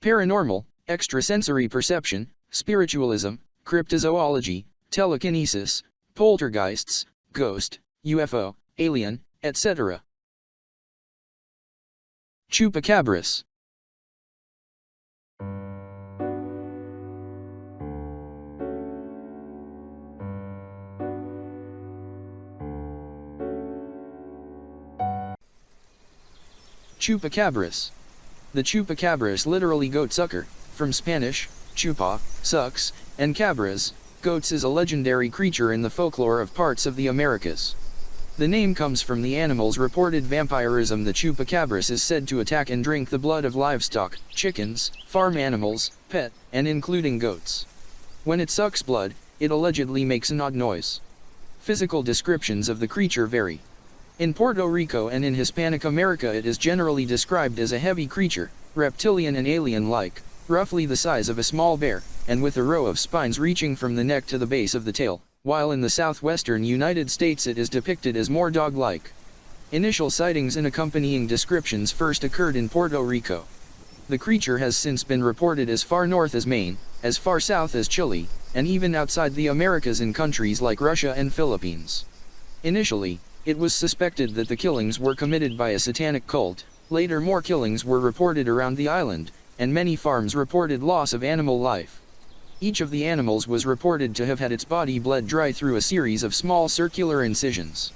paranormal, extrasensory perception, spiritualism, cryptozoology, telekinesis, poltergeists, ghost, UFO, alien, etc. Chupacabras. Chupacabras. The chupacabras, literally goat sucker, from Spanish, chupa, sucks, and cabras, goats, is a legendary creature in the folklore of parts of the Americas. The name comes from the animal's reported vampirism. The chupacabras is said to attack and drink the blood of livestock, chickens, farm animals, pet, and including goats. When it sucks blood, it allegedly makes an odd noise. Physical descriptions of the creature vary. In Puerto Rico and in Hispanic America it is generally described as a heavy creature, reptilian and alien-like, roughly the size of a small bear, and with a row of spines reaching from the neck to the base of the tail, while in the Southwestern United States it is depicted as more dog-like. Initial sightings and accompanying descriptions first occurred in Puerto Rico. The creature has since been reported as far north as Maine, as far south as Chile, and even outside the Americas in countries like Russia and Philippines. Initially, it was suspected that the killings were committed by a satanic cult. Later more killings were reported around the island, and many farms reported loss of animal life. Each of the animals was reported to have had its body bled dry through a series of small circular incisions.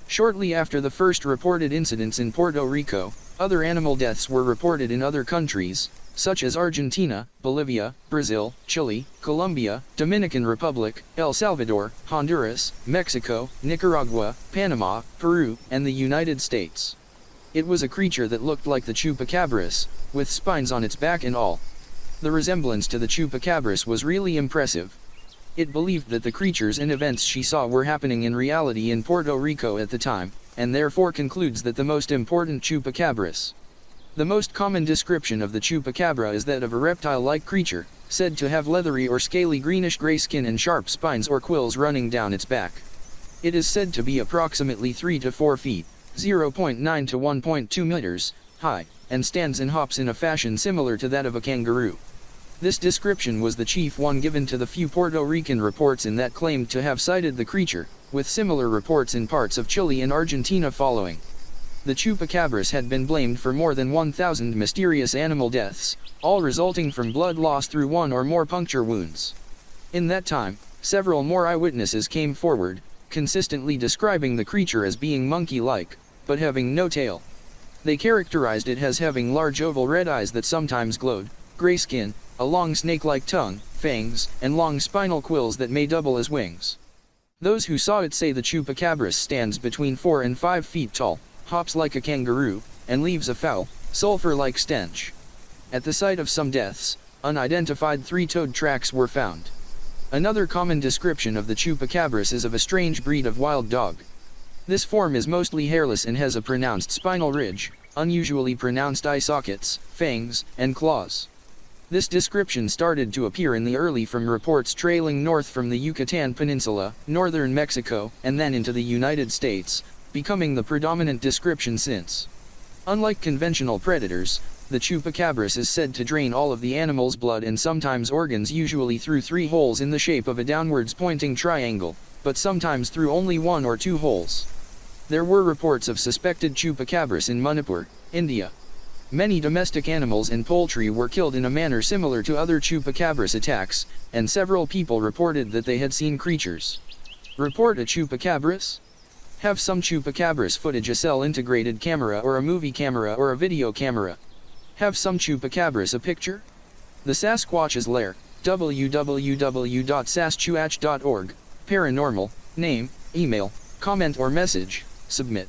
Shortly after the first reported incidents in Puerto Rico, other animal deaths were reported in other countries, such as Argentina, Bolivia, Brazil, Chile, Colombia, Dominican Republic, El Salvador, Honduras, Mexico, Nicaragua, Panama, Peru, and the United States. It was a creature that looked like the chupacabras, with spines on its back and all. The resemblance to the chupacabras was really impressive. It believed that the creatures and events she saw were happening in reality in Puerto Rico at the time, and therefore concludes that the most important chupacabras. The most common description of the chupacabra is that of a reptile-like creature, said to have leathery or scaly greenish-gray skin and sharp spines or quills running down its back. It is said to be approximately 3 to 4 feet, 0.9 to 1.2 meters, high, and stands and hops in a fashion similar to that of a kangaroo. This description was the chief one given to the few Puerto Rican reports in that claimed to have sighted the creature, with similar reports in parts of Chile and Argentina following. The chupacabras had been blamed for more than 1,000 mysterious animal deaths, all resulting from blood loss through one or more puncture wounds. In that time, several more eyewitnesses came forward, consistently describing the creature as being monkey-like, but having no tail. They characterized it as having large oval red eyes that sometimes glowed, gray skin, a long snake-like tongue, fangs, and long spinal quills that may double as wings. Those who saw it say the chupacabras stands between 4 and 5 feet tall, hops like a kangaroo, and leaves a foul, sulfur-like stench. At the site of some deaths, unidentified 3-toed tracks were found. Another common description of the chupacabras is of a strange breed of wild dog. This form is mostly hairless and has a pronounced spinal ridge, unusually pronounced eye sockets, fangs, and claws. This description started to appear in the early from reports trailing north from the Yucatan Peninsula, northern Mexico, and then into the United States, becoming the predominant description since. Unlike conventional predators, the chupacabras is said to drain all of the animal's blood and sometimes organs, usually through 3 holes in the shape of a downwards pointing triangle, but sometimes through only 1 or 2 holes. There were reports of suspected chupacabras in Manipur, India. Many domestic animals and poultry were killed in a manner similar to other chupacabras attacks, and several people reported that they had seen creatures. Report a chupacabras? Have some chupacabras footage, a cell-integrated camera or a movie camera or a video camera? Have some chupacabras a picture? The Sasquatch's Lair, www.sasquatch.org, paranormal, name, email, comment or message, submit.